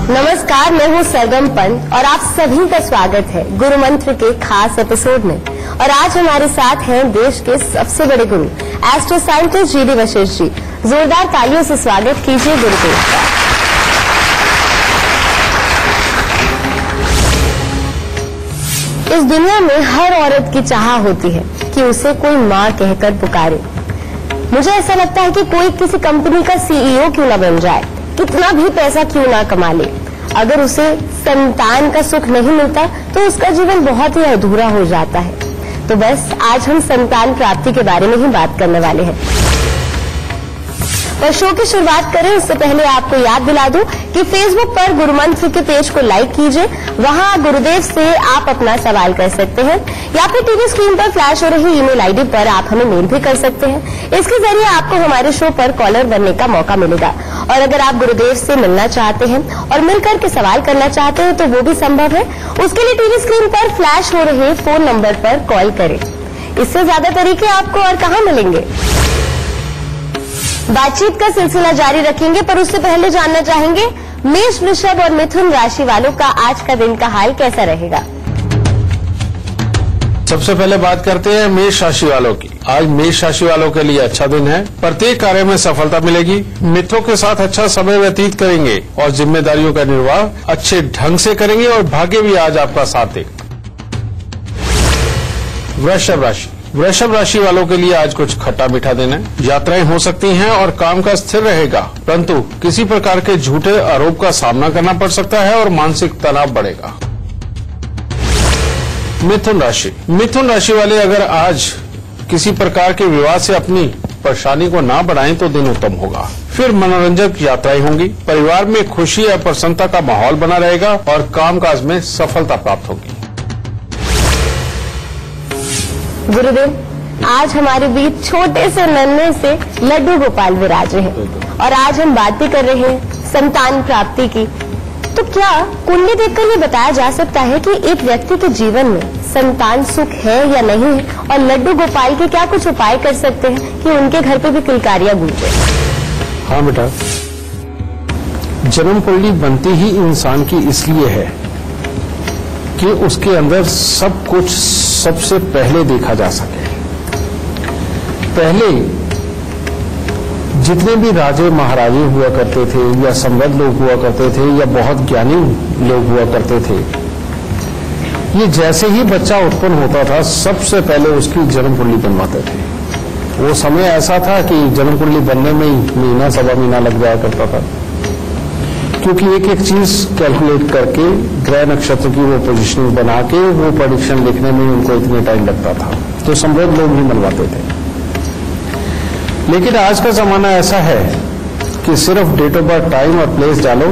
नमस्कार, मैं हूँ सरगम पंत और आप सभी का स्वागत है गुरु मंत्र के खास एपिसोड में। और आज हमारे साथ हैं देश के सबसे बड़े गुरु astro scientist GD. Vashishtha ji. जोरदार तालियों से स्वागत कीजिए गुरुदेव का। इस दुनिया में हर औरत की चाह होती है कि उसे कोई माँ कहकर पुकारे। मुझे ऐसा लगता है कि कोई किसी कंपनी का सीईओ क्यों ना बन जाए, कितना भी पैसा क्यों ना कमा ले, अगर उसे संतान का सुख नहीं मिलता तो उसका जीवन बहुत ही अधूरा हो जाता है। तो बस आज हम संतान प्राप्ति के बारे में ही बात करने वाले हैं। और शो की शुरुआत करें उससे पहले आपको याद दिला दूं कि फेसबुक पर गुरु मंत्र के पेज को लाइक कीजिए। वहां गुरुदेव से आप अपना सवाल कर सकते हैं या फिर टीवी स्क्रीन पर फ्लैश हो रही ईमेल आईडी पर आप हमें मेल भी कर सकते हैं। इसके जरिए आपको हमारे शो पर कॉलर बनने का मौका मिलेगा। और अगर आप गुरुदेव से मिलना चाहते हैं और मिलकर के सवाल करना चाहते हैं तो वो भी संभव है। उसके लिए टीवी स्क्रीन पर फ्लैश हो रहे फोन नंबर पर कॉल करें। इससे ज्यादा तरीके आपको और कहाँ मिलेंगे। बातचीत का सिलसिला जारी रखेंगे, पर उससे पहले जानना चाहेंगे मेष, वृषभ और मिथुन राशि वालों का आज का दिन का हाल कैसा रहेगा। सबसे पहले बात करते हैं मेष राशि वालों की। आज मेष राशि वालों के लिए अच्छा दिन है। प्रत्येक कार्य में सफलता मिलेगी। मित्रों के साथ अच्छा समय व्यतीत करेंगे और जिम्मेदारियों का निर्वाह अच्छे ढंग से करेंगे और भाग्य भी आज आपका साथ देगा। वृषभ राशि वालों के लिए आज कुछ खट्टा मीठा दिन है। यात्राएं हो सकती हैं और काम का स्थिर रहेगा, परंतु किसी प्रकार के झूठे आरोप का सामना करना पड़ सकता है और मानसिक तनाव बढ़ेगा। मिथुन राशि वाले अगर आज किसी प्रकार के विवाद से अपनी परेशानी को ना बढ़ाएं तो दिन उत्तम होगा। फिर मनोरंजक यात्राएं होंगी। परिवार में खुशी और प्रसन्नता का माहौल बना रहेगा और कामकाज में सफलता प्राप्त होगी। गुरुदेव, आज हमारे बीच छोटे से नन्हे से लड्डू गोपाल विराजे हैं और आज हम बात भी कर रहे हैं संतान प्राप्ति की। तो क्या कुंडली देखकर ये बताया जा सकता है कि एक व्यक्ति के जीवन में संतान सुख है या नहीं है, और लड्डू गोपाल के क्या कुछ उपाय कर सकते हैं कि उनके घर पे भी किलकारियां गूंजे। हाँ बेटा, जन्म कुंडली बनती ही इंसान की इसलिए है कि उसके अंदर सब कुछ सबसे पहले देखा जा सके। पहले जितने भी राजे महाराजे हुआ करते थे या संवद लोग हुआ करते थे या बहुत ज्ञानी लोग हुआ करते थे, ये जैसे ही बच्चा उत्पन्न होता था सबसे पहले उसकी जन्म कुंडली बनवाते थे। वो समय ऐसा था कि जन्म कुंडली बनने में ही महीना सवा महीना लग जाया करता था, क्योंकि एक एक चीज कैलकुलेट करके ग्रह नक्षत्र की वो पोजीशनिंग बना के वो प्रेडिक्शन लिखने में उनको इतने टाइम लगता था। तो संवद लोग ही बनवाते थे। लेकिन आज का जमाना ऐसा है कि सिर्फ डेट ऑफ बर्थ, टाइम और प्लेस डालो,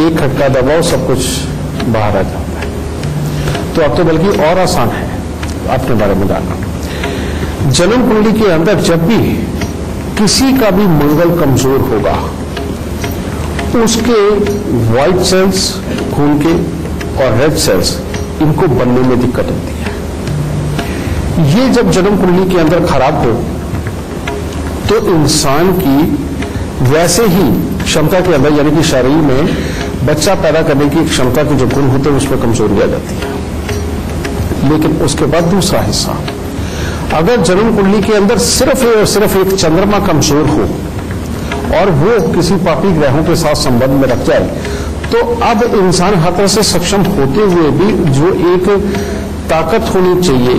एक खटका दबाओ, सब कुछ बाहर आ जाता है। तो अब तो बल्कि और आसान है अपने बारे में जानना। जन्म कुंडली के अंदर जब भी किसी का भी मंगल कमजोर होगा, उसके व्हाइट सेल्स खून के और रेड सेल्स इनको बनने में दिक्कत होती है। ये जब जन्म कुंडली के अंदर खराब हो तो इंसान की वैसे ही क्षमता के अंदर, यानी कि शरीर में बच्चा पैदा करने की क्षमता के जो गुण होते हैं उसमें कमजोरी आ जाती है। लेकिन उसके बाद दूसरा हिस्सा, अगर जन्म कुंडली के अंदर सिर्फ और सिर्फ एक चंद्रमा कमजोर हो और वो किसी पापी ग्रहों के साथ संबंध में रख जाए, तो अब इंसान हर तरह से सक्षम होते हुए भी जो एक ताकत होनी चाहिए,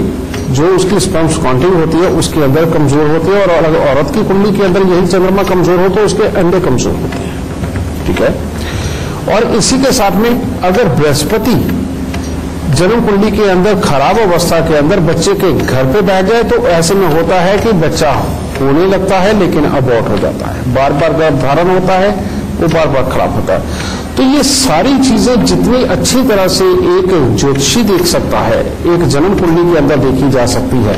जो उसकी स्पर्म्स काउंटिंग होती है उसके अंदर कमजोर होती है। और अगर औरत की कुंडली के अंदर यही चंद्रमा कमजोर हो तो उसके अंडे कमजोर होते हैं। ठीक है। और इसी के साथ में अगर बृहस्पति जन्म कुंडली के अंदर खराब अवस्था के अंदर बच्चे के घर पे बैठ जाए तो ऐसे में होता है कि बच्चा होने लगता है लेकिन अबॉर्ट हो जाता है, बार बार गर्भधारण होता है, वो बार बार खराब होता है। तो ये सारी चीजें जितनी अच्छी तरह से एक ज्योतिषी देख सकता है, एक जन्म कुंडली के अंदर देखी जा सकती है।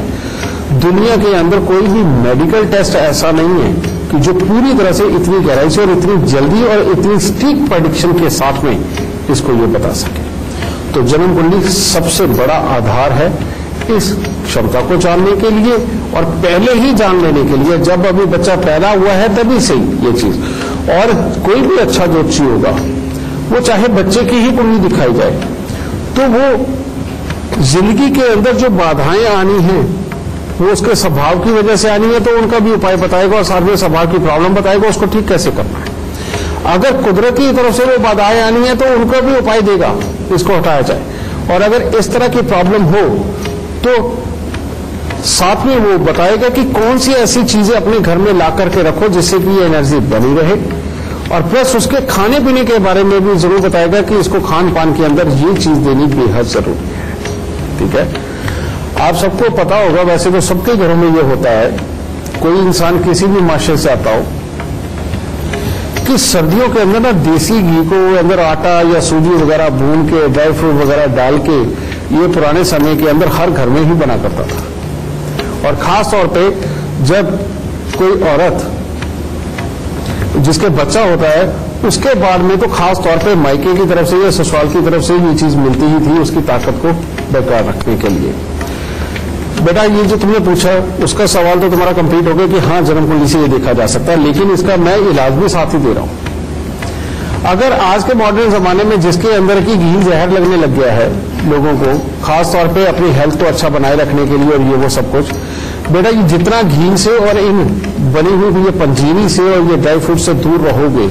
दुनिया के अंदर कोई भी मेडिकल टेस्ट ऐसा नहीं है कि जो पूरी तरह से इतनी गहराई से और इतनी जल्दी और इतनी स्ट्रिक्ट प्रेडिक्शन के साथ में इसको ये बता सके। तो जन्म कुंडली सबसे बड़ा आधार है इस क्षमता को जानने के लिए और पहले ही जान लेने के लिए, जब अभी बच्चा पैदा हुआ है तभी से ये चीज। और कोई भी अच्छा ज्योतिषी होगा वो चाहे बच्चे की ही कुंडली दिखाई जाए, तो वो जिंदगी के अंदर जो बाधाएं आनी हैं वो उसके स्वभाव की वजह से आनी है, तो उनका भी उपाय बताएगा और साथ में स्वभाव की प्रॉब्लम बताएगा, उसको ठीक कैसे करना है। अगर कुदरती तरफ से वो बाधाएं आनी है तो उनका भी उपाय देगा, इसको हटाया जाए। और अगर इस तरह की प्रॉब्लम हो तो साथ में वो बताएगा कि कौन सी ऐसी चीजें अपने घर में ला करके रखो जिससे कि ये एनर्जी बनी रहे, और प्लस उसके खाने पीने के बारे में भी जरूर बताएगा कि इसको खान पान के अंदर ये चीज देनी बेहद जरूरी है। ठीक है, आप सबको पता होगा, वैसे तो सबके घरों में ये होता है, कोई इंसान किसी भी माशरे से आता हो कि सर्दियों के अंदर ना देसी घी को अंदर आटा या सूजी वगैरह भून के ड्राई फ्रूट वगैरह डाल के ये पुराने समय के अंदर हर घर में ही बना करता था। और खास तौर पे जब कोई औरत जिसके बच्चा होता है उसके बाद में तो खास तौर पे मायके की तरफ से या ससुराल की तरफ से ये चीज मिलती ही थी उसकी ताकत को बरकरार रखने के लिए। बेटा ये जो तुमने पूछा उसका सवाल तो तुम्हारा कंप्लीट हो गया कि हाँ जन्म कुंडली से ये देखा जा सकता है, लेकिन इसका मैं इलाज भी साथ ही दे रहा हूं। अगर आज के मॉडर्न जमाने में जिसके अंदर की घी जहर लगने लग गया है लोगों को, खास तौर पे अपनी हेल्थ को अच्छा बनाए रखने के लिए और ये वो सब कुछ, बेटा ये जितना घी से और इन बनी हुई ये पंजीरी से और ये ड्राई फ्रूट से दूर रहोगे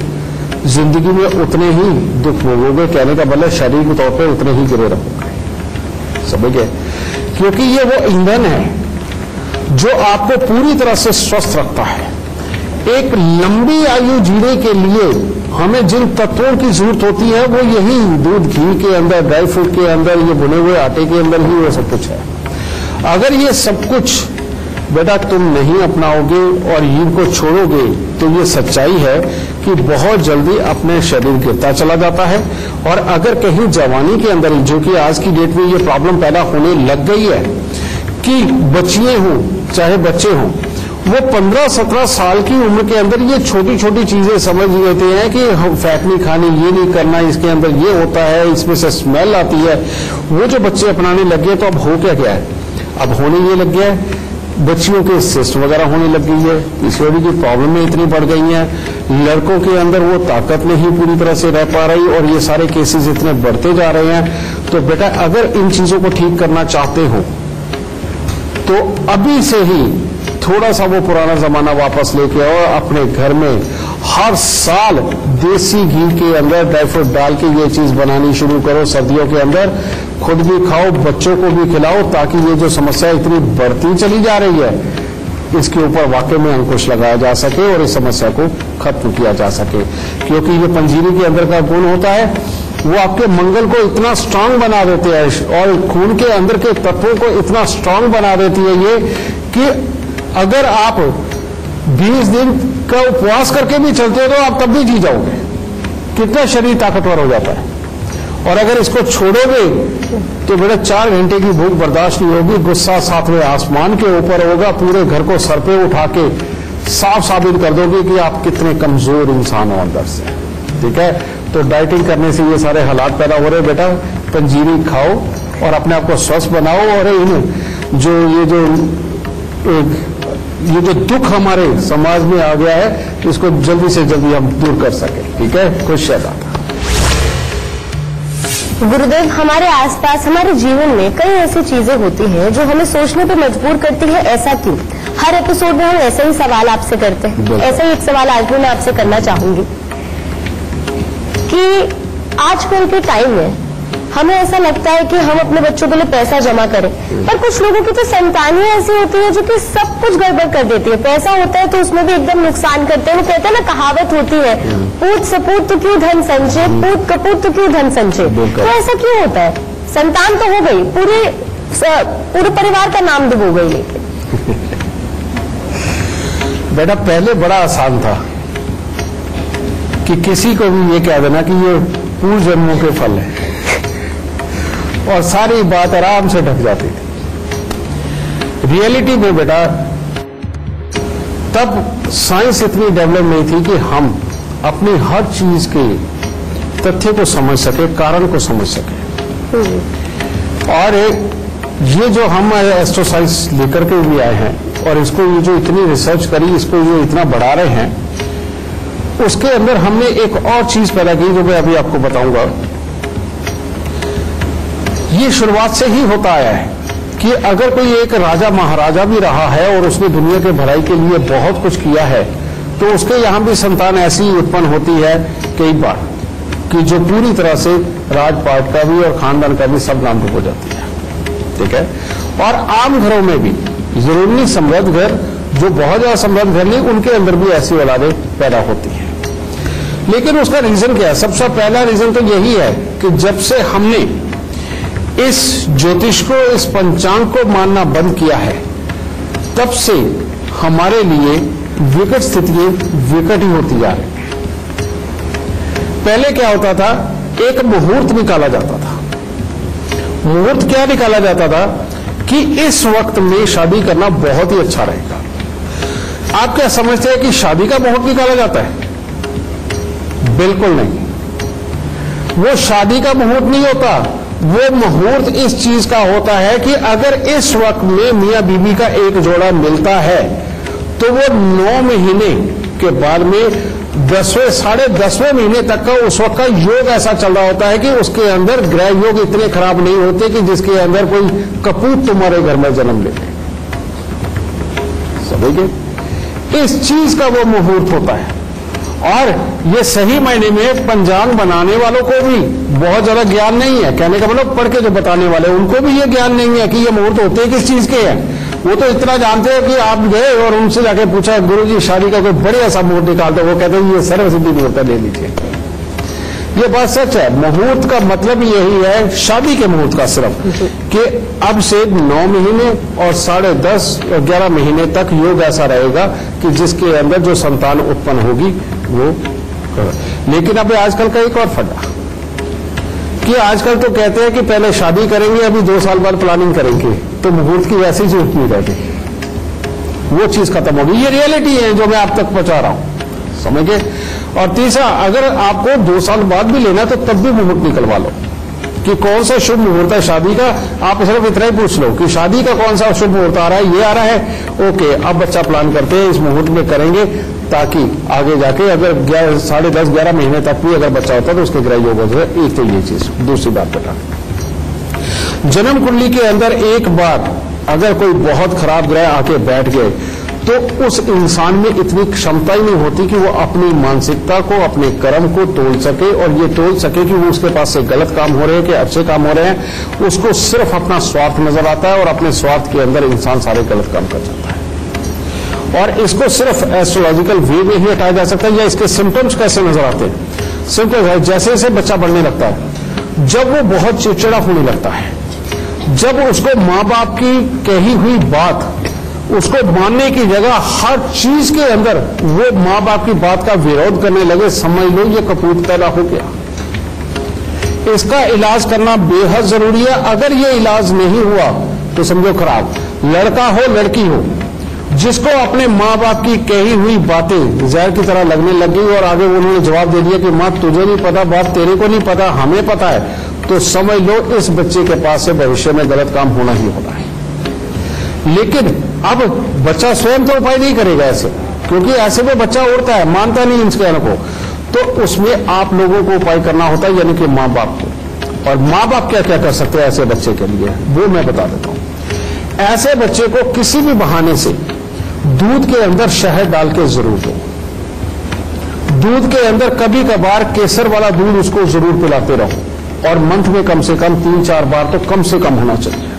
जिंदगी में उतने ही दुख भोगोगे। कहने का मतलब शारीरिक तौर पर उतने ही गिरे रहोगे, समझ गए? क्योंकि ये वो ईंधन है जो आपको पूरी तरह से स्वस्थ रखता है। एक लंबी आयु जीने के लिए हमें जिन तत्वों की जरूरत होती है वो यही दूध घी के अंदर, ड्राई फ्रूट के अंदर, ये भुने हुए आटे के अंदर ही वो सब कुछ है। अगर ये सब कुछ बेटा तुम नहीं अपनाओगे और इनको छोड़ोगे तो ये सच्चाई है कि बहुत जल्दी अपने शरीर गिरता चला जाता है। और अगर कहीं जवानी के अंदर, जो कि आज की डेट में ये प्रॉब्लम पैदा होने लग गई है कि बच्चियां हों चाहे बच्चे हों, वो 15-17 साल की उम्र के अंदर ये छोटी छोटी चीजें समझ लेते हैं कि हम फैट नहीं खानी, ये नहीं करना, इसके अंदर ये होता है, इसमें से स्मेल आती है। वो जो बच्चे अपनाने लग गए तो अब हो क्या गया है, अब होने ये लग गया है बच्चियों के सिस्ट वगैरह होने लग गई है, पीसीओडी की प्रॉब्लम इतनी बढ़ गई हैं, लड़कों के अंदर वो ताकत नहीं पूरी तरह से रह पा रही और ये सारे केसेस इतने बढ़ते जा रहे हैं। तो बेटा अगर इन चीजों को ठीक करना चाहते हो तो अभी से ही थोड़ा सा वो पुराना जमाना वापस लेके आओ, अपने घर में हर साल देसी घी के अंदर ड्राई फ्रूट डाल के ये चीज बनानी शुरू करो। सर्दियों के अंदर खुद भी खाओ, बच्चों को भी खिलाओ, ताकि ये जो समस्या इतनी बढ़ती चली जा रही है इसके ऊपर वाकई में अंकुश लगाया जा सके और इस समस्या को खत्म किया जा सके। क्योंकि ये पंजीरी के अंदर का गुण होता है वो आपके मंगल को इतना स्ट्रांग बना देते हैं और खून के अंदर के तत्वों को इतना स्ट्रांग बना देती है ये कि अगर आप 20 दिन का उपवास करके भी चलते हो तो आप तब भी जी जाओगे, कितना शरीर ताकतवर हो जाता है। और अगर इसको छोड़ोगे तो बेटा 4 घंटे की भूख बर्दाश्त नहीं होगी, गुस्सा सातवें आसमान के ऊपर होगा, पूरे घर को सर पे उठा के साफ साबित कर दोगे कि आप कितने कमजोर इंसान हो अंदर से। ठीक है, तो डाइटिंग करने से ये सारे हालात पैदा हो रहे। बेटा पंजीरी खाओ और अपने आप को स्वस्थ बनाओ और इन ये जो दुख हमारे समाज में आ गया है इसको जल्दी से जल्दी हम दूर कर सके। ठीक है, खुश रहा। गुरुदेव, हमारे आसपास हमारे जीवन में कई ऐसी चीजें होती हैं जो हमें सोचने पर मजबूर करती है, ऐसा क्यों? हर एपिसोड में हम ऐसे ही सवाल आपसे करते हैं। ऐसा ही एक सवाल आज भी मैं आपसे करना चाहूंगी कि आजकल के टाइम में हमें ऐसा लगता है कि हम अपने बच्चों के लिए पैसा जमा करें, पर कुछ लोगों की तो संतानियां ऐसी होती है जो कि सब कुछ गड़बड़ कर देती है। पैसा होता है तो उसमें भी एकदम नुकसान करते हैं। वो कहते हैं ना, कहावत होती है, पूत सपूत तो क्यों धन संचय, पूत कपूत तो क्यों धन संचय। तो ऐसा क्यों होता है? संतान तो हो गई, पूरे परिवार का नाम डूब हो गई। लेकिन बेटा पहले बड़ा आसान था कि किसी को भी ये कह देना कि ये पूर्व जन्मों के फल है और सारी बात आराम से ढक जाती थी। रियलिटी में बेटा तब साइंस इतनी डेवलप नहीं थी कि हम अपनी हर चीज के तथ्य को समझ सके, कारण को समझ सके। और ये जो हम एस्ट्रो साइंस लेकर के भी आए हैं और इसको ये जो इतनी रिसर्च करी, इसको ये इतना बढ़ा रहे हैं, उसके अंदर हमने एक और चीज पैदा की जो मैं अभी आपको बताऊंगा। ये शुरुआत से ही होता आया है कि अगर कोई एक राजा महाराजा भी रहा है और उसने दुनिया के भलाई के लिए बहुत कुछ किया है, तो उसके यहां भी संतान ऐसी उत्पन्न होती है कई बार कि जो पूरी तरह से राजपाट का भी और खानदान का भी सब नाम हो जाती है। ठीक है। और आम घरों में भी, जरूरी नहीं समृद्ध घर, जो बहुत ज्यादा समृद्ध घर नहीं, उनके अंदर भी ऐसी औलादें पैदा होती हैं। लेकिन उसका रीजन क्या है? सबसे पहला रीजन तो यही है कि जब से हमने इस ज्योतिष को, इस पंचांग को मानना बंद किया है, तब से हमारे लिए विकट स्थितियां विकट ही होती जा रही हैं। पहले क्या होता था? एक मुहूर्त निकाला जाता था। मुहूर्त क्या निकाला जाता था कि इस वक्त में शादी करना बहुत ही अच्छा रहेगा। आप क्या समझते हैं कि शादी का मुहूर्त निकाला जाता है? बिल्कुल नहीं। वो शादी का मुहूर्त नहीं होता। वो मुहूर्त इस चीज का होता है कि अगर इस वक्त में मियां बीबी का एक जोड़ा मिलता है, तो वो 9 महीने के बाद में 10वें, 10.5वें महीने तक का उस वक्त का योग ऐसा चल रहा होता है कि उसके अंदर ग्रह योग इतने खराब नहीं होते कि जिसके अंदर कोई कपूत तुम्हारे घर में जन्म ले। समझ गए? इस चीज का वो मुहूर्त होता है। और ये सही मायने में पंचांग बनाने वालों को भी बहुत ज्यादा ज्ञान नहीं है। कहने का मतलब पढ़ के जो बताने वाले उनको भी ये ज्ञान नहीं है कि ये मुहूर्त होते किस चीज के हैं। वो तो इतना जानते हैं कि आप गए और उनसे जाके पूछा, गुरुजी शादी का कोई बढ़िया सा मुहूर्त निकालते, वो कहते हैं ये सर्वसिद्धि मुहूर्त ले लीजिए। ये बात सच है। मुहूर्त का मतलब यही है, शादी के मुहूर्त का सिर्फ, कि अब से 9 महीने और 10.5 और 11 महीने तक योग ऐसा रहेगा कि जिसके अंदर जो संतान उत्पन्न होगी वो। लेकिन अब आजकल का एक और फटा कि आजकल तो कहते हैं कि पहले शादी करेंगे, अभी 2 साल बाद प्लानिंग करेंगे, तो मुहूर्त की वैसी जरूरत नहीं रहती। वो चीज खत्म होगी। ये रियलिटी है जो मैं आप तक पहुंचा रहा हूं। समझ गए? और तीसरा, अगर आपको 2 साल बाद भी लेना तो तब भी मुहूर्त निकलवा लो कि कौन सा शुभ मुहूर्त है शादी का। आप सिर्फ इतना ही पूछ लो कि शादी का कौन सा शुभ मुहूर्त आ रहा है, ये आ रहा है, ओके अब बच्चा प्लान करते हैं, इस मुहूर्त में करेंगे, ताकि आगे जाके अगर 10.5 11 महीने तक भी अगर बच्चा होता है तो उसके ग्रह योग हो जाए। एक तो ये चीज। दूसरी बात बता, जन्म कुंडली के अंदर एक बार अगर कोई बहुत खराब ग्रह आके बैठ गए तो उस इंसान में इतनी क्षमता ही नहीं होती कि वो अपनी मानसिकता को, अपने कर्म को तोल सके, और ये तोल सके कि वो उसके पास से गलत काम हो रहे हैं कि अच्छे काम हो रहे हैं। उसको सिर्फ अपना स्वार्थ नजर आता है और अपने स्वार्थ के अंदर इंसान सारे गलत काम कर जाता है। और इसको सिर्फ एस्ट्रोलॉजिकल वे में ही हटाया जा सकता है। या इसके सिम्टम्स कैसे नजर आते हैं? सिंपल है, जैसे जैसे बच्चा बढ़ने लगता है, जब वो बहुत चिड़चिड़ा होने लगता है, जब उसको माँ बाप की कही हुई बात उसको मानने की जगह हर चीज के अंदर वो माँ बाप की बात का विरोध करने लगे, समझ लो ये कपूत पैदा हो गया। इसका इलाज करना बेहद जरूरी है। अगर ये इलाज नहीं हुआ तो समझो खराब। लड़का हो लड़की हो, जिसको अपने माँ बाप की कही हुई बातें जहर की तरह लगने लग गई और आगे उन्होंने जवाब दे दिया कि माँ तुझे नहीं पता, बाप तेरे को नहीं पता, हमें पता है, तो समझ लो इस बच्चे के पास से भविष्य में गलत काम होना ही होना है। लेकिन अब बच्चा स्वयं तो उपाय नहीं करेगा ऐसे, क्योंकि ऐसे में बच्चा उड़ता है, मानता नहीं इन कहने को। तो उसमें आप लोगों को उपाय करना होता है, यानी कि माँ बाप को। और माँ बाप क्या क्या कर सकते हैं ऐसे बच्चे के लिए, वो मैं बता देता हूं। ऐसे बच्चे को किसी भी बहाने से दूध के अंदर शहद डाल के जरूर दो। दूध के अंदर कभी कभार केसर वाला दूध उसको जरूर पिलाते रहो, और मंथ में कम से कम 3-4 बार तो कम से कम होना चाहिए।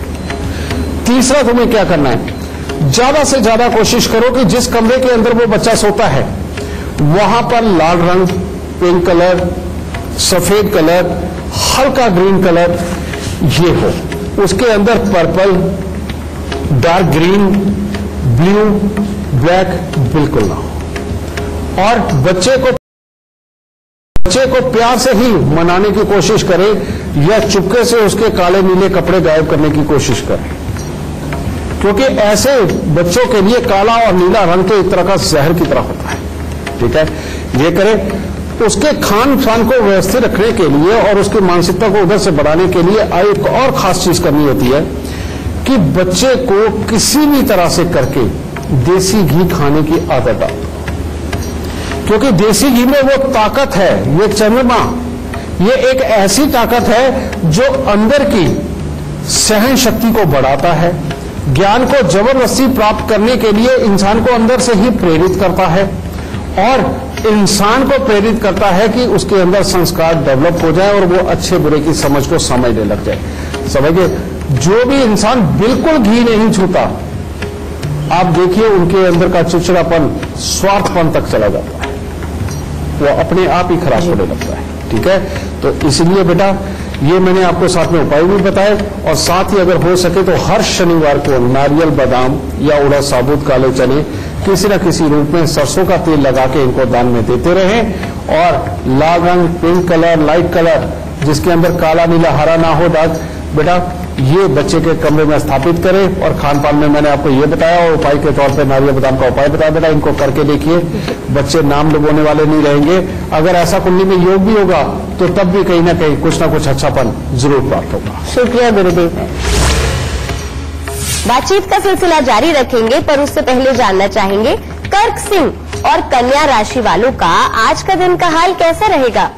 तीसरा, तुम्हें क्या करना है, ज्यादा से ज्यादा कोशिश करो कि जिस कमरे के अंदर वो बच्चा सोता है वहां पर लाल रंग, पिंक कलर, सफेद कलर, हल्का ग्रीन कलर ये हो। उसके अंदर purple, dark green, blue, black बिल्कुल ना हो। और बच्चे को प्यार से ही मनाने की कोशिश करें, या चुपके से उसके काले नीले कपड़े गायब करने की कोशिश करें, क्योंकि ऐसे बच्चों के लिए काला और नीला रंग तो एक तरह का जहर की तरह होता है। ठीक है, ये करें। उसके खान पान को व्यवस्थित रखने के लिए और उसकी मानसिकता को उधर से बढ़ाने के लिए एक और खास चीज करनी होती है कि बच्चे को किसी भी तरह से करके देसी घी खाने की आदत डालो। क्योंकि देसी घी में वो ताकत है, ये चंद्रमा, ये एक ऐसी ताकत है जो अंदर की सहन शक्ति को बढ़ाता है, ज्ञान को जबरदस्ती प्राप्त करने के लिए इंसान को अंदर से ही प्रेरित करता है और इंसान को प्रेरित करता है कि उसके अंदर संस्कार डेवलप हो जाए और वो अच्छे बुरे की समझ को समझने लग जाए। समझिए, जो भी इंसान बिल्कुल घी नहीं छूता, आप देखिए उनके अंदर का चिड़चिड़ापन, स्वार्थपन तक चला जाता है, वो अपने आप ही खराब होने लगता है। ठीक है, तो इसलिए बेटा ये मैंने आपको साथ में उपाय भी बताए और साथ ही अगर हो सके तो हर शनिवार को नारियल, बादाम या उड़द, साबुत काले चने किसी न किसी रूप में सरसों का तेल लगा के इनको दान में देते रहें और लाल रंग, पिंक कलर, लाइट कलर जिसके अंदर काला, नीला, हरा ना हो दाग, बेटा ये बच्चे के कमरे में स्थापित करें। और खान पान में मैंने आपको ये बताया और उपाय के तौर पर नारियल बादाम का उपाय बताया। बेटा इनको करके देखिए, बच्चे नाम डुबोने वाले नहीं रहेंगे। अगर ऐसा कुंडली में योग भी होगा तो तब भी कहीं ना कहीं कुछ ना कुछ अच्छापन जरूर प्राप्त होगा। शुक्रिया गुरुदेव। बातचीत का सिलसिला जारी रखेंगे, पर उससे पहले जानना चाहेंगे कर्क सिंह और कन्या राशि वालों का आज का दिन का हाल कैसा रहेगा।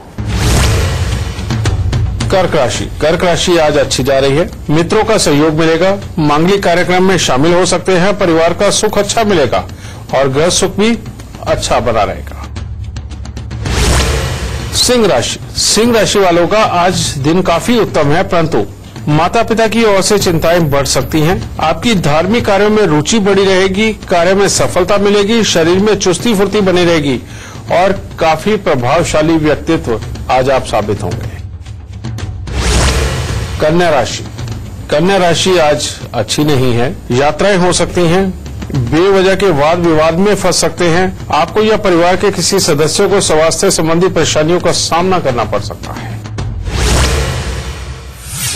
कर्क राशि आज अच्छी जा रही है, मित्रों का सहयोग मिलेगा, मांगलिक कार्यक्रम में शामिल हो सकते हैं, परिवार का सुख अच्छा मिलेगा और गृह सुख भी अच्छा बना रहेगा। सिंह राशि वालों का आज दिन काफी उत्तम है, परंतु माता पिता की ओर से चिंताएं बढ़ सकती हैं। आपकी धार्मिक कार्यों में रुचि बढ़ी रहेगी, कार्य में सफलता मिलेगी, शरीर में चुस्ती फुर्ती बनी रहेगी और काफी प्रभावशाली व्यक्तित्व आज आप साबित होंगे। कन्या राशि आज अच्छी नहीं है, यात्राएं हो सकती हैं, बेवजह के वाद विवाद में फंस सकते हैं, आपको या परिवार के किसी सदस्यों को स्वास्थ्य संबंधी परेशानियों का सामना करना पड़ सकता है।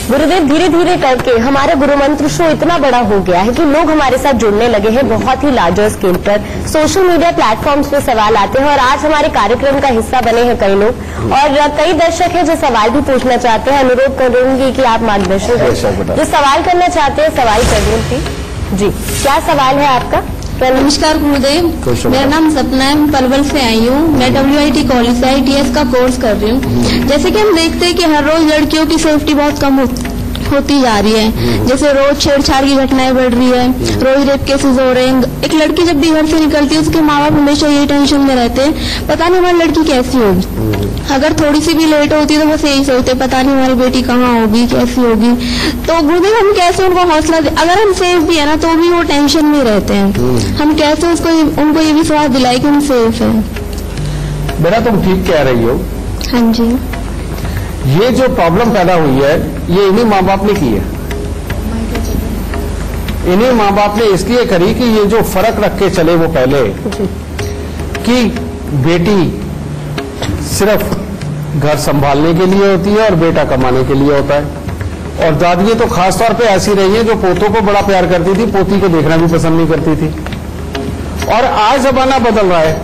गुरुदेव, धीरे धीरे करके हमारा गुरु मंत्र शो इतना बड़ा हो गया है कि लोग हमारे साथ जुड़ने लगे हैं बहुत ही लार्जर स्केल पर। सोशल मीडिया प्लेटफॉर्म्स पे सवाल आते हैं और आज हमारे कार्यक्रम का हिस्सा बने हैं कई लोग और कई दर्शक हैं जो सवाल भी पूछना चाहते हैं। अनुरोध करूंगी कि आप मार्गदर्शन करें, जो सवाल करना चाहते हैं सवाल करिए। जी, क्या सवाल है आपका? नमस्कार गुरुदेव, मेरा नाम सपना है, मैं पलवल से आई हूँ। मैं WIT कॉलेज से ITS का कोर्स कर रही हूँ। जैसे कि हम देखते हैं कि हर रोज लड़कियों की सेफ्टी बहुत कम होती जा रही है, जैसे रोज छेड़छाड़ की घटनाएं बढ़ रही है, रोज रेप केसेस हो रहे हैं। एक लड़की जब भी घर से निकलती है उसके माँ बाप हमेशा यही टेंशन में रहते हैं, पता नहीं हमारी लड़की कैसी होगी। अगर थोड़ी सी भी लेट होती है तो बस यही सोचते पता नहीं हमारी बेटी कहाँ होगी, कैसी होगी। तो गुरुदेव हम कैसे उनको हौसला दे, अगर हम सेफ भी है ना तो भी वो टेंशन में रहते हैं, हम कैसे उनको ये विश्वास दिलाए कि हम सेफ है। बेटा तुम ठीक कह रही हो। हाँ जी, ये जो प्रॉब्लम पैदा हुई है ये इन्हीं माँ बाप ने की है, इन्हीं माँ बाप ने इसलिए करी कि ये जो फर्क रख के चले वो पहले कि बेटी सिर्फ घर संभालने के लिए होती है और बेटा कमाने के लिए होता है। और दादियां तो खासतौर पे ऐसी रही है जो पोतों को बड़ा प्यार करती थी, पोती को देखना भी पसंद नहीं करती थी। और आज जमाना बदल रहा है,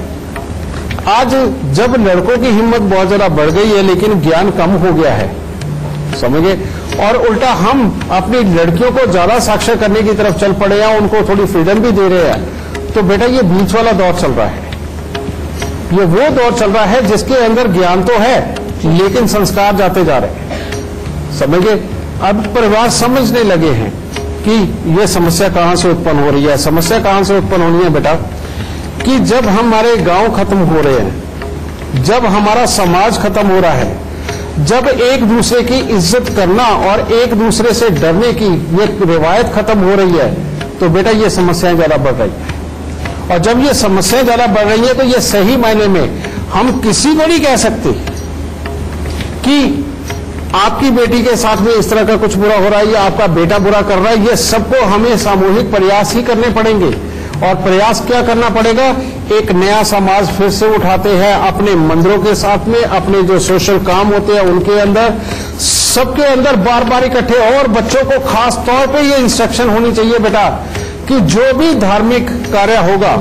आज जब लड़कों की हिम्मत बहुत ज्यादा बढ़ गई है लेकिन ज्ञान कम हो गया है, समझे, और उल्टा हम अपनी लड़कियों को ज्यादा साक्षर करने की तरफ चल पड़े हैं, उनको थोड़ी फ्रीडम भी दे रहे हैं। तो बेटा ये बीच वाला दौर चल रहा है, ये वो दौर चल रहा है जिसके अंदर ज्ञान तो है लेकिन संस्कार जाते जा रहे हैं, समझे। अब परिवार समझने लगे हैं कि ये समस्या कहां से उत्पन्न हो रही है। समस्या कहां से उत्पन्न होनी है बेटा कि जब हमारे गांव खत्म हो रहे हैं, जब हमारा समाज खत्म हो रहा है, जब एक दूसरे की इज्जत करना और एक दूसरे से डरने की ये रिवायत खत्म हो रही है, तो बेटा ये समस्याएं ज्यादा बढ़ रही है। और जब ये समस्याएं ज्यादा बढ़ रही है तो ये सही मायने में हम किसी को नहीं कह सकते कि आपकी बेटी के साथ में इस तरह का कुछ बुरा हो रहा है या आपका बेटा बुरा कर रहा है। ये सबको हमें सामूहिक प्रयास ही करने पड़ेंगे। और प्रयास क्या करना पड़ेगा? एक नया समाज फिर से उठाते हैं अपने मंदिरों के साथ में, अपने जो सोशल काम होते हैं उनके अंदर, सबके अंदर बार बार इकट्ठे। और बच्चों को खास तौर पे ये इंस्ट्रक्शन होनी चाहिए बेटा कि जो भी धार्मिक कार्य होगा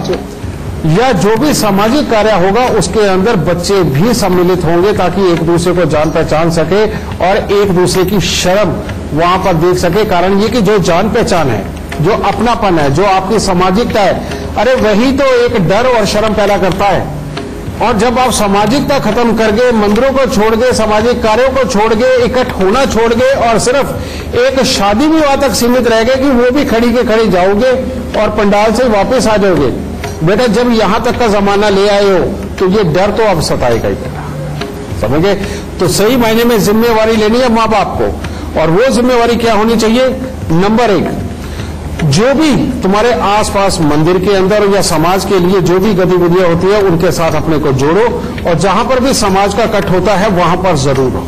या जो भी सामाजिक कार्य होगा उसके अंदर बच्चे भी सम्मिलित होंगे ताकि एक दूसरे को जान पहचान सके और एक दूसरे की शर्म वहां पर देख सके। कारण ये कि जो जान पहचान है, जो अपनापन है, जो आपकी सामाजिकता है, अरे वही तो एक डर और शर्म पैदा करता है और जब आप सामाजिकता खत्म कर गए, मंदिरों को छोड़ गए, सामाजिक कार्यों को छोड़ गए, इकट्ठ होना छोड़ गए और सिर्फ एक शादी विवाह तक सीमित रह गए कि वो भी खड़ी के खड़ी जाओगे और पंडाल से वापस आ जाओगे, बेटा जब यहां तक का जमाना ले आए हो तो ये डर तो अब सताएगा ही बेटा, समझे। तो सही मायने में जिम्मेवारी लेनी है माँ बाप को, और वो जिम्मेवारी क्या होनी चाहिए? नंबर 1, जो भी तुम्हारे आसपास मंदिर के अंदर या समाज के लिए जो भी गतिविधियां होती है उनके साथ अपने को जोड़ो, और जहां पर भी समाज का कट होता है वहां पर जरूर हो,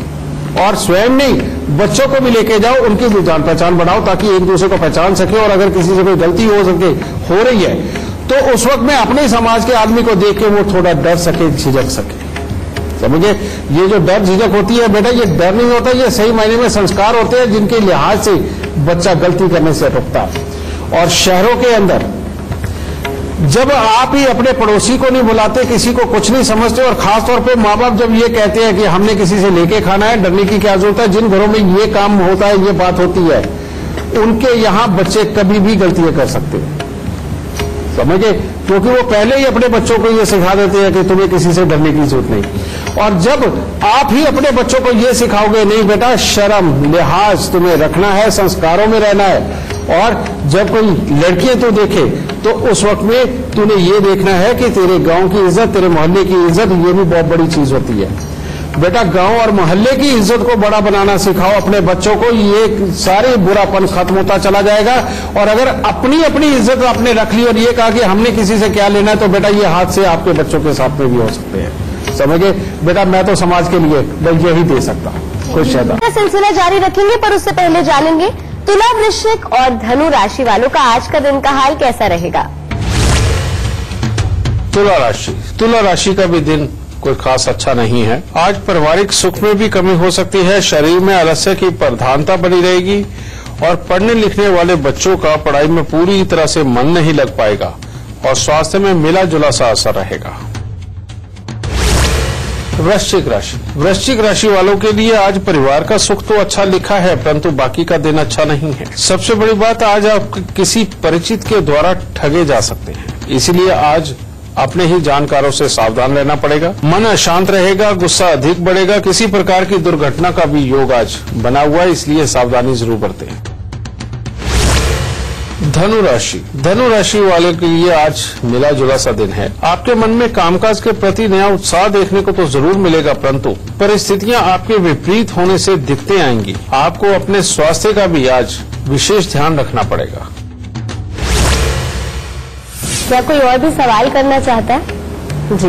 और स्वयं नहीं बच्चों को भी लेके जाओ, उनकी भी जान पहचान बढ़ाओ ताकि एक दूसरे को पहचान सके, और अगर किसी से कोई गलती हो रही है तो उस वक्त में अपने समाज के आदमी को देख के वो थोड़ा डर सके, झिझक सके, समझे। ये जो डर झिझक होती है बेटा, ये डर नहीं होता, ये सही मायने में संस्कार होते हैं जिनके लिहाज से बच्चा गलती करने से रुकता है। और शहरों के अंदर जब आप ही अपने पड़ोसी को नहीं बुलाते, किसी को कुछ नहीं समझते, और खासतौर पे माँ बाप जब ये कहते हैं कि हमने किसी से लेके खाना है, डरने की क्या जरूरत है, जिन घरों में ये काम होता है, ये बात होती है, उनके यहां बच्चे कभी भी गलतियां कर सकते हैं, समझे, क्योंकि वो पहले ही अपने बच्चों को ये सिखा देते हैं कि तुम्हें किसी से डरने की जरूरत नहीं। और जब आप ही अपने बच्चों को ये सिखाओगे, नहीं बेटा शर्म लिहाज तुम्हें रखना है, संस्कारों में रहना है, और जब कोई लड़कियां तो देखे तो उस वक्त में तूने ये देखना है कि तेरे गांव की इज्जत, तेरे मोहल्ले की इज्जत, ये भी बहुत बड़ी चीज होती है बेटा। गांव और मोहल्ले की इज्जत को बड़ा बनाना सिखाओ अपने बच्चों को, ये सारे बुरापन खत्म होता चला जाएगा। और अगर अपनी अपनी इज्जत आपने रख ली और ये कहा कि हमने किसी से क्या लेना है, तो बेटा ये हादसे आपके बच्चों के साथ में भी हो सकते हैं, समझे बेटा। मैं तो समाज के लिए बस यही दे सकता हूँ, खुश रहना। सिलसिला जारी रखेंगे, पर उससे पहले जानेंगे तुला, वृश्चिक और धनु राशि वालों का आज का दिन का हाल कैसा रहेगा। तुला राशि का भी दिन कोई खास अच्छा नहीं है। आज पारिवारिक सुख में भी कमी हो सकती है, शरीर में आलस्य की प्रधानता बनी रहेगी, और पढ़ने लिखने वाले बच्चों का पढ़ाई में पूरी तरह से मन नहीं लग पाएगा, और स्वास्थ्य में मिला जुला सा असर रहेगा। वृश्चिक राशि वालों के लिए आज परिवार का सुख तो अच्छा लिखा है, परंतु बाकी का दिन अच्छा नहीं है। सबसे बड़ी बात, आज आप किसी परिचित के द्वारा ठगे जा सकते हैं, इसलिए आज अपने ही जानकारों से सावधान रहना पड़ेगा। मन अशांत रहेगा, गुस्सा अधिक बढ़ेगा, किसी प्रकार की दुर्घटना का भी योग आज बना हुआ है, इसलिए सावधानी जरूर बरतें। धनु राशि वाले के लिए आज मिला जुला सा दिन है। आपके मन में कामकाज के प्रति नया उत्साह देखने को तो जरूर मिलेगा, परंतु परिस्थितियां आपके विपरीत होने से दिक्कतें आएंगी। आपको अपने स्वास्थ्य का भी आज विशेष ध्यान रखना पड़ेगा। क्या कोई और भी सवाल करना चाहता है? जी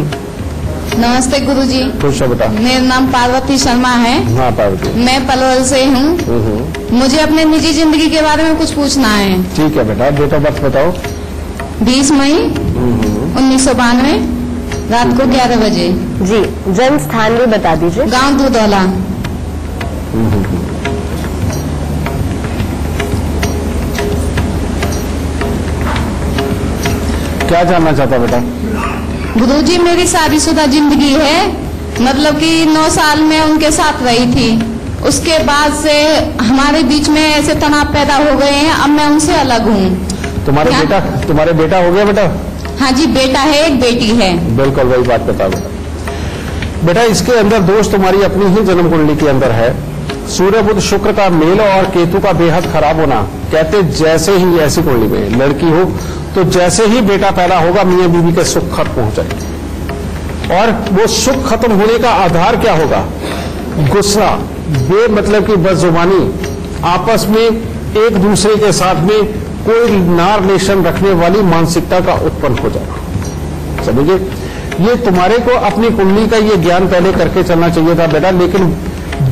नमस्ते गुरुजी। खुश है बेटा। मेरा नाम पार्वती शर्मा है। हाँ पार्वती। मैं पलवल से हूँ। मुझे अपने निजी जिंदगी के बारे में कुछ पूछना है। ठीक है बेटा, डेट ऑफ बर्थ बताओ। 20 मई 1992 रात को 11 बजे। जी जन्म स्थान भी बता दीजिए। गांव दूधौला। क्या जानना चाहता बेटा? गुरुजी मेरी शादीशुदा जिंदगी है, मतलब कि 9 साल में उनके साथ रही थी, उसके बाद से हमारे बीच में ऐसे तनाव पैदा हो गए हैं, अब मैं उनसे अलग हूँ। तुम्हारे बेटा हो गया बेटा? हाँ जी बेटा है, एक बेटी है। बिल्कुल वही बात बता बेटा। इसके अंदर दोष तुम्हारी अपनी ही जन्म कुंडली के अंदर है। सूर्य बुध शुक्र का मेल और केतु का बेहद खराब होना, कहते जैसे ही ऐसी कुंडली में लड़की हो तो जैसे ही बेटा पैदा होगा मियां बीवी के सुख खत्म हो जाएंगे। और वो सुख खत्म होने का आधार क्या होगा? गुस्सा, बेमतलब की बदजुबानी, आपस में एक दूसरे के साथ में कोई नार रिलेशन रखने वाली मानसिकता का उत्पन्न हो जाएगा। समझिए, ये तुम्हारे को अपनी कुंडली का ये ज्ञान पहले करके चलना चाहिए था बेटा, लेकिन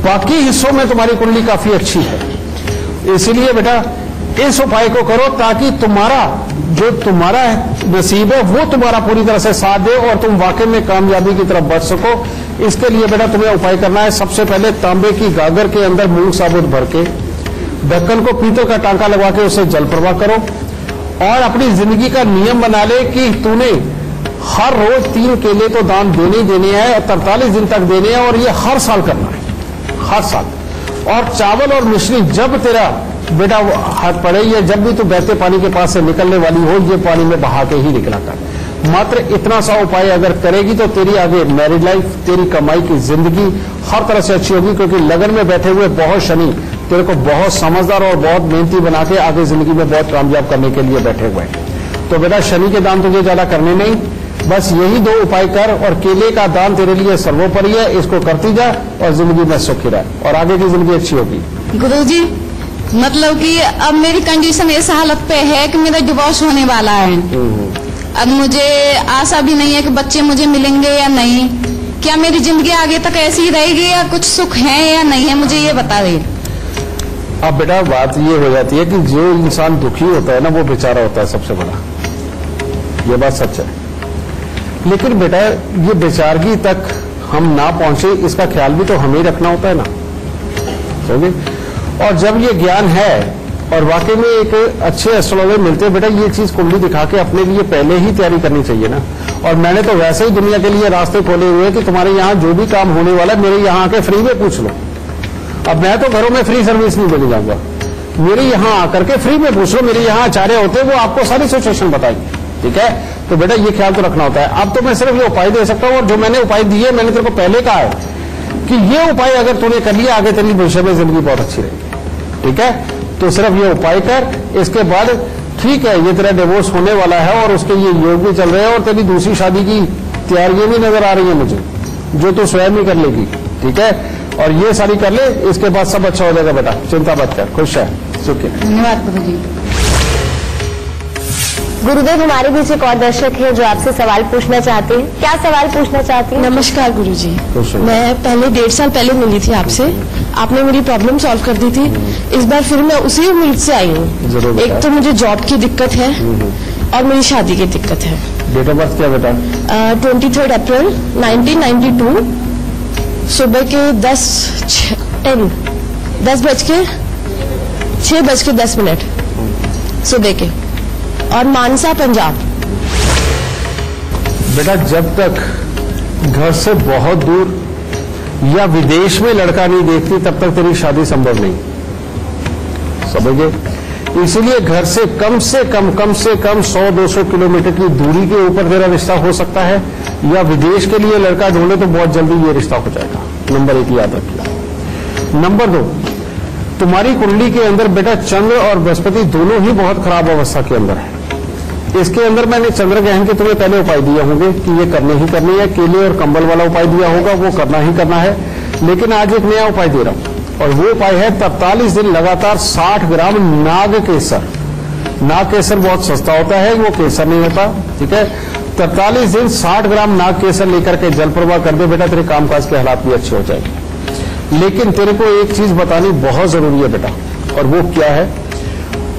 बाकी हिस्सों में तुम्हारी कुंडली काफी अच्छी है। इसीलिए बेटा इस उपाय को करो ताकि तुम्हारा नसीब है वो तुम्हारा पूरी तरह से साथ दे और तुम वाकई में कामयाबी की तरफ बढ़ सको। इसके लिए बेटा तुम्हें उपाय करना है, सबसे पहले तांबे की गागर के अंदर मूंग साबुत भर के ढक्कन को पीतल का टांका लगा के उसे जल प्रवाह करो, और अपनी जिंदगी का नियम बना ले कि तूने हर रोज 3 केले तो दान देने ही देने हैं, 43 दिन तक देने हैं, और ये हर साल करना है, हर साल। और चावल और मिश्री जब तेरा बेटा हाथ पड़े, या जब भी तू बहते पानी के पास से निकलने वाली हो, ये पानी में बहा के ही निकला कर। मात्र इतना सा उपाय अगर करेगी तो तेरी आगे मैरिड लाइफ, तेरी कमाई की जिंदगी हर तरह से अच्छी होगी, क्योंकि लगन में बैठे हुए बहुत शनि तेरे को बहुत समझदार और बहुत मेहनती बना के आगे जिंदगी में बहुत कामयाब करने के लिए बैठे हुए हैं। तो बेटा शनि के दान तुझे ज्यादा करने नहीं, बस यही 2 उपाय कर, और केले का दान तेरे लिए सर्वोपरि है, इसको करती जा और जिंदगी में सुखी रह और आगे की जिंदगी अच्छी होगी। गुरुजी मतलब कि अब मेरी कंडीशन इस हालत पे है कि मेरा डिवोर्स होने वाला है। अब मुझे आशा भी नहीं है कि बच्चे मुझे मिलेंगे या नहीं। क्या मेरी जिंदगी आगे तक ऐसी ही रहेगी या कुछ सुख है या नहीं है, मुझे ये बता दे। अब बेटा बात ये हो जाती है कि जो इंसान दुखी होता है ना वो बेचारा होता है समझे बड़ा, ये बात सच है। लेकिन बेटा ये बेचारगी तक हम ना पहुंचे इसका ख्याल भी तो हमें ही रखना होता है ना, समझे। और जब ये ज्ञान है और वाकई में एक अच्छे एस्ट्रोलॉजर मिलते हैं, बेटा ये चीज कुंडली दिखा के अपने लिए पहले ही तैयारी करनी चाहिए ना। और मैंने तो वैसे ही दुनिया के लिए रास्ते खोले हुए हैं कि तुम्हारे यहाँ जो भी काम होने वाला है मेरे यहाँ आके फ्री में पूछ लो। अब मैं तो घरों में फ्री सर्विस नहीं देने जाऊंगा, मेरे यहाँ आकर के फ्री में पूछ लो, मेरे यहाँ आचार्य होते हैं वो आपको सारी सिचुएशन बताएंगे, ठीक है। तो बेटा ये ख्याल तो रखना होता है। अब तो मैं सिर्फ ये उपाय दे सकता हूँ, और जो मैंने उपाय दिए मैंने तेरे को पहले कहा है कि ये उपाय अगर तूने कर लिया आगे तेरी भविष्य में जिंदगी बहुत अच्छी रहेगी, ठीक है। तो सिर्फ ये उपाय कर, इसके बाद ठीक है ये तेरा डिवोर्स होने वाला है और उसके ये योग भी चल रहे हैं और तेरी दूसरी शादी की तैयारियां भी नजर आ रही है मुझे, जो तू स्वयं ही कर लेगी, ठीक है। और ये सारी कर ले, इसके बाद सब अच्छा हो जाएगा बेटा, चिंता मत कर, खुश है, सुखी। धन्यवाद गुरुजी। गुरुदेव हमारे बीच एक और दर्शक है जो आपसे सवाल पूछना चाहते हैं। क्या सवाल पूछना चाहती हैं? नमस्कार गुरुजी, खुश हो। मैं पहले 1.5 साल पहले मिली थी आपसे, आपने मेरी प्रॉब्लम सॉल्व कर दी थी। इस बार फिर मैं उसी उम्मीद से आई हूँ। एक तो मुझे जॉब की दिक्कत है और मेरी शादी की दिक्कत है। डेट ऑफ बर्थ क्या बेटा? 23 अप्रैल 1992 सुबह के 6:10 सुबह के, और मानसा पंजाब। बेटा जब तक घर से बहुत दूर या विदेश में लड़का नहीं देखती तब तक तेरी शादी संभव नहीं, समझे। इसीलिए घर से कम 100-200 किलोमीटर की दूरी के ऊपर तेरा रिश्ता हो सकता है, या विदेश के लिए लड़का ढूंढे तो बहुत जल्दी ये रिश्ता हो जाएगा। नंबर 1 याद रखिए। नंबर 2, तुम्हारी कुंडली के अंदर बेटा चंद्र और बृहस्पति दोनों ही बहुत खराब अवस्था के अंदर है। इसके अंदर मैंने चंद्र ग्रहण के तुम्हें पहले उपाय दिए होंगे कि ये करने ही करने है, केले और कंबल वाला उपाय दिया होगा, वो करना ही करना है। लेकिन आज एक नया उपाय दे रहा हूं, और वो उपाय है 43 दिन लगातार 60 ग्राम नाग केसर। नाग केसर बहुत सस्ता होता है, वो केसर नहीं होता, ठीक है। 43 दिन 60 ग्राम नाग केसर लेकर के जल प्रवाह कर दे बेटा, तेरे कामकाज के हालात भी अच्छे हो जाएंगे। लेकिन तेरे को एक चीज बतानी बहुत जरूरी है बेटा, और वो क्या है,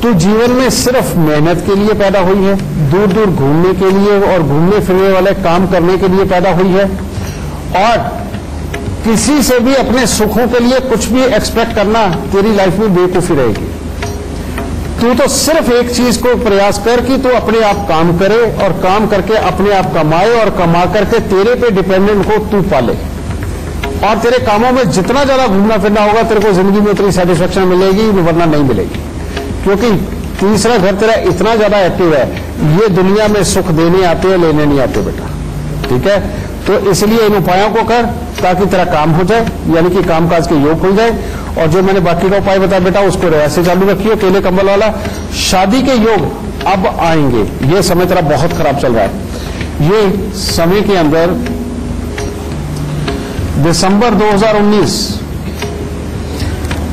तू जीवन में सिर्फ मेहनत के लिए पैदा हुई है, दूर दूर घूमने के लिए और घूमने फिरने वाले काम करने के लिए पैदा हुई है, और किसी से भी अपने सुखों के लिए कुछ भी एक्सपेक्ट करना तेरी लाइफ में बेवकूफी रहेगी। तू तो सिर्फ एक चीज को प्रयास कर कि तू अपने आप काम करे, और काम करके अपने आप कमाए, और कमा करके तेरे पे डिपेंडेंट को तू पाले। और तेरे कामों में जितना ज्यादा घूमना फिरना होगा तेरे को जिंदगी में उतनी सेटिस्फेक्शन मिलेगी, वरना नहीं मिलेगी। क्योंकि तीसरा घर तेरा इतना ज्यादा एक्टिव है, ये दुनिया में सुख देने आते हैं, लेने नहीं आते बेटा, ठीक है। तो इसलिए इन उपायों को कर ताकि तेरा काम हो जाए, यानी कि कामकाज के योग खुल जाए। और जो मैंने बाकी का उपाय बताया बेटा उसको ऐसे चालू रखिए, केले कंबल वाला। शादी के योग अब आएंगे, ये समय तेरा बहुत खराब चल रहा है। ये समय के अंदर दिसंबर 2019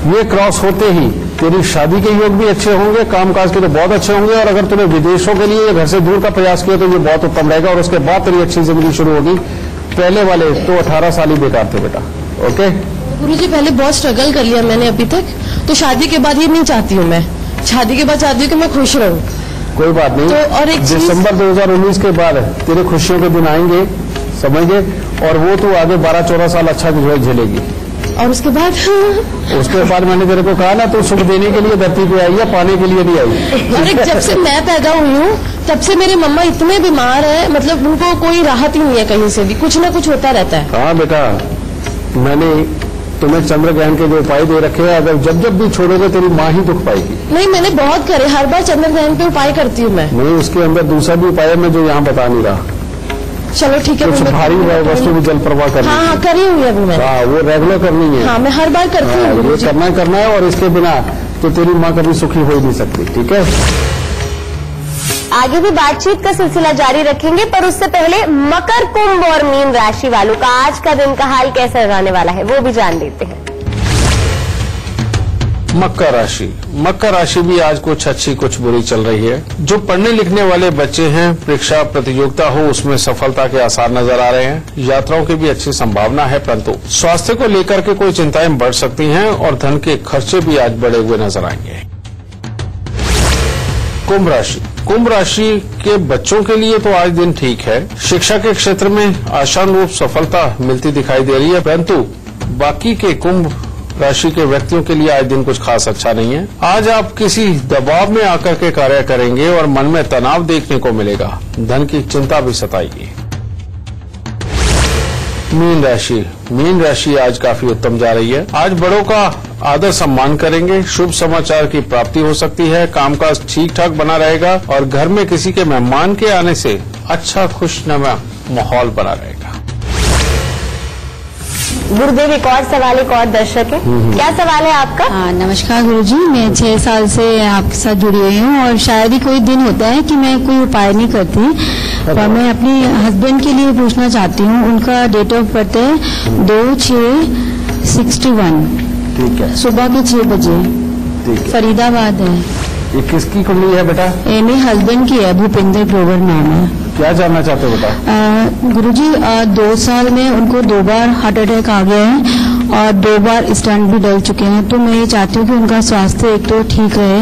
ये क्रॉस होते ही तेरी शादी के योग भी अच्छे होंगे, कामकाज के तो बहुत अच्छे होंगे। और अगर तूने विदेशों के लिए घर से दूर का प्रयास किया तो ये बहुत उत्तम रहेगा, और उसके बाद तेरी अच्छी जिंदगी शुरू होगी। पहले वाले तो 18 साल ही बेकार थे बेटा, ओके। गुरुजी पहले बहुत स्ट्रगल कर लिया मैंने अभी तक, तो शादी के बाद ये नहीं चाहती हूँ मैं। शादी के बाद चाहती हूँ कि मैं खुश रहूँ। कोई बात नहीं, तो और एक दिसंबर 2019 के बाद तेरे खुशियों के दिन आएंगे, समझे। और वो तू आगे 12-14 साल अच्छा झेलेगी। और उसके बाद मैंने तेरे को कहा ना, तू सुख देने के लिए धरती पे आई है, पाने के लिए नहीं आई। और जब से मैं पैदा हुई हूँ तब से मेरे मम्मा इतने बीमार है, मतलब उनको कोई राहत ही नहीं है, कहीं से भी कुछ ना कुछ होता रहता है। हाँ बेटा, मैंने तुम्हें चंद्र ग्रहण के जो उपाय दे रखे हैं, अगर जब जब भी छोड़ोगे तेरी माँ ही दुख पाएगी। नहीं, मैंने बहुत करे, हर बार चंद्र ग्रहण पे उपाय करती हूँ मैं। नहीं, उसके अंदर दूसरा भी उपाय है मैं जो यहाँ बता नहीं रहा। चलो ठीक है। कुछ भारी वस्तु भी जल प्रवाह करनी। हाँ, करी हुई है अभी मैंने। हाँ, वो रेगुलर करनी है। हाँ, मैं हर बार करती हूँ। ये करना है और इसके बिना तो तेरी माँ कभी सुखी हो ही नहीं सकती। ठीक है, आगे भी बातचीत का सिलसिला जारी रखेंगे, पर उससे पहले मकर, कुंभ और मीन राशि वालों का आज का दिन का हाल कैसा रहने वाला है वो भी जान लेते हैं। मकर राशि भी आज कुछ अच्छी कुछ बुरी चल रही है। जो पढ़ने लिखने वाले बच्चे हैं, परीक्षा प्रतियोगिता हो उसमें सफलता के आसार नजर आ रहे हैं। यात्राओं की भी अच्छी संभावना है, परंतु स्वास्थ्य को लेकर के कोई चिंताएं बढ़ सकती हैं और धन के खर्चे भी आज बढ़े हुए नजर आएंगे। कुंभ राशि के बच्चों के लिए तो आज दिन ठीक है। शिक्षा के क्षेत्र में आशानुरूप सफलता मिलती दिखाई दे रही है, परंतु बाकी के कुंभ राशि के व्यक्तियों के लिए आज दिन कुछ खास अच्छा नहीं है। आज आप किसी दबाव में आकर के कार्य करेंगे और मन में तनाव देखने को मिलेगा। धन की चिंता भी सताएगी। मीन राशि आज काफी उत्तम जा रही है। आज बड़ों का आदर सम्मान करेंगे। शुभ समाचार की प्राप्ति हो सकती है। कामकाज ठीक ठाक बना रहेगा और घर में किसी के मेहमान के आने से अच्छा खुशनुमा माहौल बना रहेगा। गुरुदेव, एक और सवाल, एक और दर्शक है, क्या सवाल है आपका? नमस्कार गुरुजी, मैं 6 साल से आपके साथ जुड़ी हुई हूँ और शायद ही कोई दिन होता है कि मैं कोई उपाय नहीं करती। और मैं अपने हस्बैंड के लिए पूछना चाहती हूँ, उनका डेट ऑफ बर्थ है 2/6/61। ठीक है, सुबह के 6 बजे, फरीदाबाद है। ये किसकी कुंडली है बेटा? ये मेरे हस्बैंड की है, भूपेंद्र ग्रोवर नाम है। क्या जानना चाहते हो बेटा? गुरुजी, 2 साल में उनको 2 बार हार्ट अटैक आ गया है और 2 बार स्टंट भी डल चुके हैं। तो मैं ये चाहती हूँ कि उनका स्वास्थ्य एक तो ठीक रहे।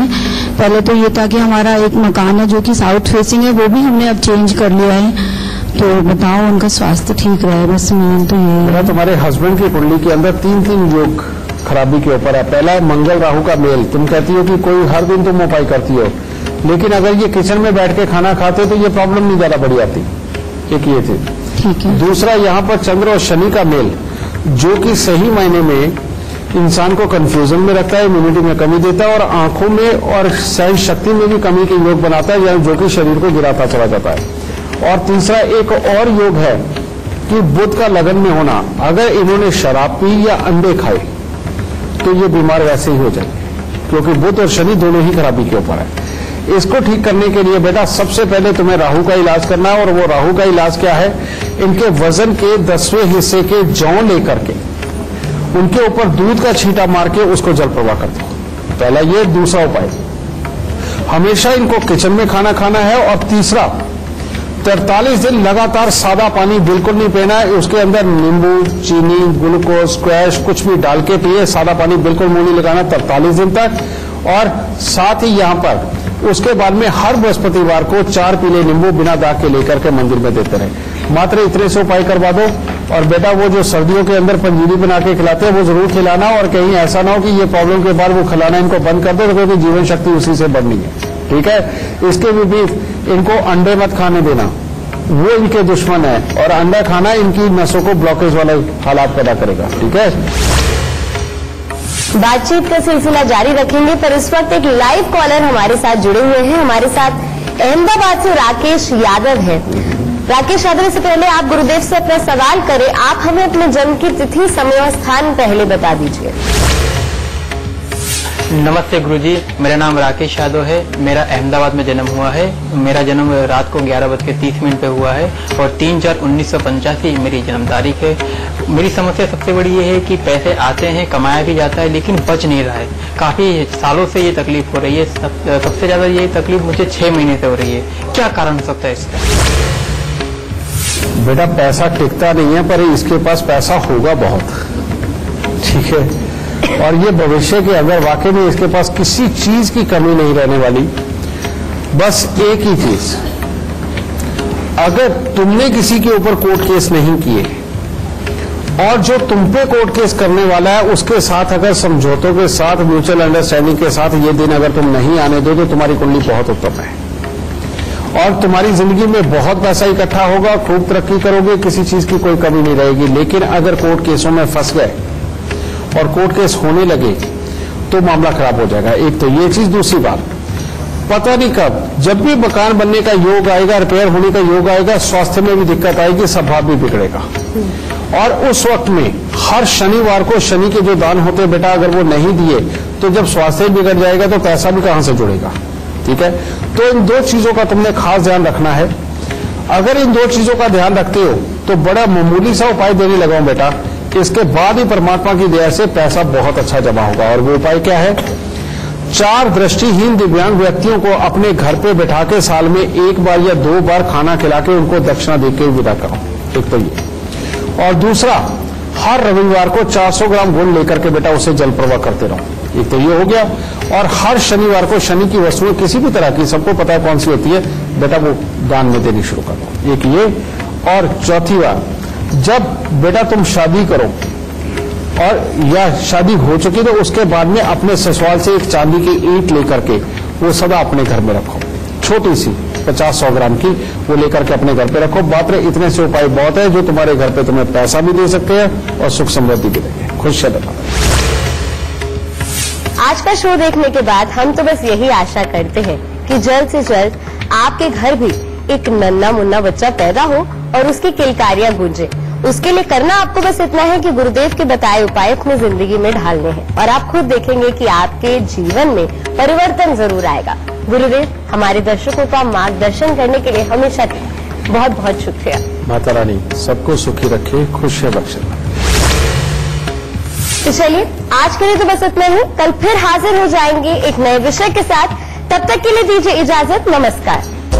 पहले तो ये था कि हमारा एक मकान है जो कि साउथ फेसिंग है, वो भी हमने अब चेंज कर लिया है। तो बताओ उनका स्वास्थ्य ठीक रहे, बस मेन तो ये है। तुम्हारे हस्बैंड की कुंडली के अंदर 3 योग खराबी के ऊपर है। पहला, मंगल राहु का मेल। तुम कहती हो कि कोई हर दिन तुम उपाय करती हो, लेकिन अगर ये किचन में बैठ के खाना खाते हो तो ये प्रॉब्लम नहीं ज्यादा बड़ी आती। एक ये थी। ठीक है। दूसरा, यहाँ पर चंद्र और शनि का मेल, जो कि सही मायने में इंसान को कंफ्यूजन में रखता है, इम्यूनिटी में कमी देता है और आंखों में और सहन शक्ति में भी कमी के योग बनाता है, जो कि शरीर को गिराता चला जाता है। और तीसरा, एक और योग है कि बुध का लगन में होना। अगर इन्होंने शराब पी या अंडे खाए तो ये बीमार वैसे ही हो जाएंगे, क्योंकि बुध और शनि दोनों ही खराबी के ऊपर है। इसको ठीक करने के लिए बेटा सबसे पहले तुम्हें राहु का इलाज करना है। और वो राहु का इलाज क्या है? इनके वजन के 10वें हिस्से के जौ लेकर के उनके ऊपर दूध का छींटा मार के उसको जल प्रवाह कर दो। पहला ये। दूसरा उपाय, हमेशा इनको किचन में खाना खाना है। और तीसरा, 43 दिन लगातार सादा पानी बिल्कुल नहीं पीना है। उसके अंदर नींबू, चीनी, ग्लूकोज, स्क्वैश कुछ भी डाल के पिए। सादा पानी बिल्कुल मुंह नहीं लगाना 43 दिन तक। और साथ ही यहाँ पर उसके बाद में हर बृहस्पतिवार को 4 पीले नींबू बिना दाग के लेकर के मंदिर में देते रहे। मात्र इतने से उपाय करवा दो। और बेटा, वो जो सर्दियों के अंदर पंजीरी बना के खिलाते हैं वो जरूर खिलाना, और कहीं ऐसा ना हो कि ये प्रॉब्लम के बाद वो खिलाना इनको बंद कर दो, क्योंकि जीवन शक्ति उसी से बढ़नी है। ठीक है। इसके विपरीत इनको अंडे मत खाने देना, वो इनके दुश्मन है, और अंडा खाना इनकी नसों को ब्लॉकेज वाले हालात पैदा करेगा। ठीक है। बातचीत का सिलसिला जारी रखेंगे, पर इस वक्त एक लाइव कॉलर हमारे साथ जुड़े हुए हैं। हमारे साथ अहमदाबाद से राकेश यादव है। राकेश यादव, से पहले आप गुरुदेव से अपना सवाल करें, आप हमें अपने जन्म की तिथि, समय और स्थान पहले बता दीजिए। नमस्ते गुरुजी, मेरा नाम राकेश यादव है। मेरा अहमदाबाद में जन्म हुआ है। मेरा जन्म रात को 11:30 पे हुआ है और 3/4/1985 मेरी जन्म तारीख है। मेरी समस्या सबसे बड़ी ये है कि पैसे आते हैं, कमाया भी जाता है, लेकिन बच नहीं रहा है। काफी सालों से ये तकलीफ हो रही है। सबसे ज्यादा ये तकलीफ मुझे 6 महीने से हो रही है। क्या कारण हो सकता है इसका? बेटा, पैसा टिकता नहीं है, पर इसके पास पैसा होगा बहुत। ठीक है। और ये भविष्य के अगर वाकई में इसके पास किसी चीज की कमी नहीं रहने वाली, बस एक ही चीज, अगर तुमने किसी के ऊपर कोर्ट केस नहीं किए और जो तुम पे कोर्ट केस करने वाला है उसके साथ अगर समझौतों के साथ, म्यूचुअल अंडरस्टैंडिंग के साथ ये दिन अगर तुम नहीं आने दो तो तुम्हारी कुंडली बहुत उत्तम है और तुम्हारी जिंदगी में बहुत पैसा इकट्ठा होगा, खूब तरक्की करोगे, किसी चीज की कोई कमी नहीं रहेगी। लेकिन अगर कोर्ट केसों में फंस गए और कोर्ट केस होने लगे तो मामला खराब हो जाएगा। एक तो ये चीज, दूसरी बात, पता नहीं कब जब भी मकान बनने का योग आएगा, रिपेयर होने का योग आएगा, स्वास्थ्य में भी दिक्कत आएगी, स्वभाव भी बिगड़ेगा। और उस वक्त में हर शनिवार को शनि के जो दान होते हैं बेटा, अगर वो नहीं दिए तो जब स्वास्थ्य बिगड़ जाएगा तो पैसा भी कहां से जुड़ेगा। ठीक है, तो इन दो चीजों का तुमने खास ध्यान रखना है। अगर इन दो चीजों का ध्यान रखते हो तो बड़ा मामूली सा उपाय देने लगा हूं बेटा, इसके बाद ही परमात्मा की दया से पैसा बहुत अच्छा जमा होगा। और वो उपाय क्या है? 4 दृष्टिहीन दिव्यांग व्यक्तियों को अपने घर पे बैठा के साल में 1 बार या 2 बार खाना खिला के उनको दक्षिणा देके विदा करो। एक तो ये, और दूसरा, हर रविवार को 400 ग्राम गुड़ लेकर के बेटा उसे जल प्रवाह करते रहो। एक तो ये हो गया। और हर शनिवार को शनि की वस्तुएं किसी भी तरह की, सबको पता है कौन सी होती है बेटा, वो दान में देनी शुरू कर दो। एक ये। और चौथी बात, जब बेटा तुम शादी करो और या शादी हो चुकी तो उसके बाद में अपने ससुराल से एक चांदी की ईंट लेकर के वो सदा अपने घर में रखो, छोटी सी 50-100 ग्राम की, वो लेकर के अपने घर पे रखो। बात रहे, इतने से उपाय बहुत है जो तुम्हारे घर पे तुम्हें पैसा भी दे सकते हैं और सुख समृद्धि भी देंगे। खुश रहना। आज का शो देखने के बाद हम तो बस यही आशा करते हैं कि जल्द से जल्द आपके घर भी एक नन्ना मुन्ना बच्चा पैदा हो और उसकी किलकारियां गूंजे। उसके लिए करना आपको बस इतना है कि गुरुदेव के बताए उपाय अपनी जिंदगी में ढालने हैं और आप खुद देखेंगे कि आपके जीवन में परिवर्तन जरूर आएगा। गुरुदेव, हमारे दर्शकों का मार्गदर्शन करने के लिए हमेशा बहुत बहुत शुक्रिया। माता रानी सबको सुखी रखे, खुश है बख्शे। तो चलिए, आज के लिए तो बस इतना ही। कल फिर हाजिर हो जाएंगे एक नए विषय के साथ। तब तक के लिए दीजिए इजाजत। नमस्कार।